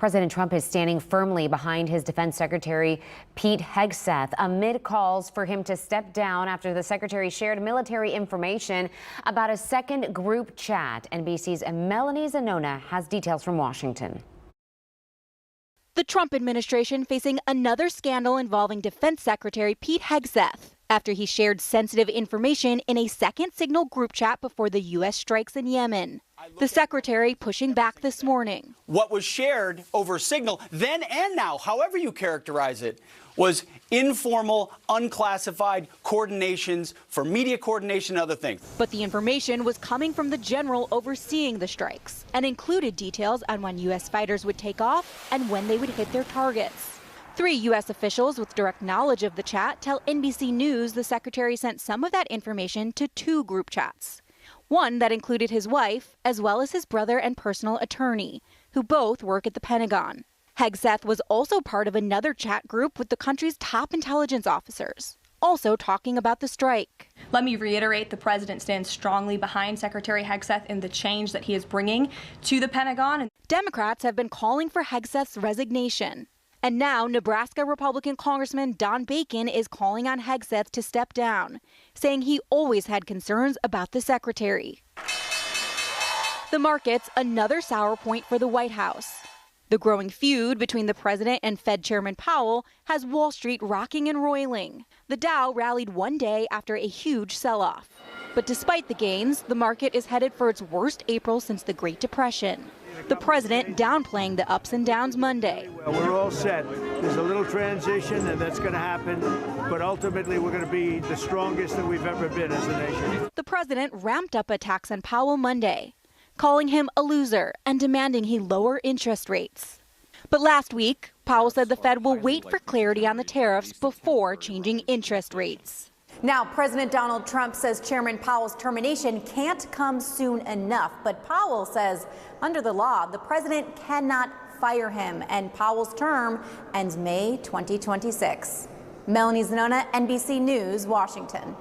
President Trump is standing firmly behind his defense secretary, Pete Hegseth, amid calls for him to step down after the secretary shared military information about a second group chat. NBC's Melanie Zanona has details from Washington. The Trump administration facing another scandal involving Defense Secretary Pete Hegseth after he shared sensitive information in a second signal group chat before the U.S. strikes in Yemen. The secretary pushing back this morning. What was shared over Signal, then and now, however you characterize it, was informal, unclassified coordinations for media coordination and other things. But the information was coming from the general overseeing the strikes and included details on when U.S. fighters would take off and when they would hit their targets. 3 U.S. officials with direct knowledge of the chat tell NBC News the secretary sent some of that information to 2 group chats. One that included his wife, as well as his brother and personal attorney, who both work at the Pentagon. Hegseth was also part of another chat group with the country's top intelligence officers, also talking about the strike. Let me reiterate, the president stands strongly behind Secretary Hegseth in the change that he is bringing to the Pentagon. Democrats have been calling for Hegseth's resignation. And now Nebraska Republican Congressman Don Bacon is calling on Hegseth to step down, saying he always had concerns about the secretary. The market's another sour point for the White House. The growing feud between the president and Fed Chairman Powell has Wall Street rocking and roiling. The Dow rallied one day after a huge sell-off. But despite the gains, the market is headed for its worst April since the Great Depression. The president downplaying the ups and downs Monday. Well, we're all set. There's a little transition, and that's going to happen. But ultimately, we're going to be the strongest that we've ever been as a nation. The president ramped up attacks on Powell Monday, calling him a loser and demanding he lower interest rates. But last week, Powell said the Fed will wait for clarity on the tariffs before changing interest rates. Now, President Donald Trump says Chairman Powell's termination can't come soon enough. But Powell says under the law, the president cannot fire him, and Powell's term ends May 2026. Melanie Zanona, NBC News, Washington.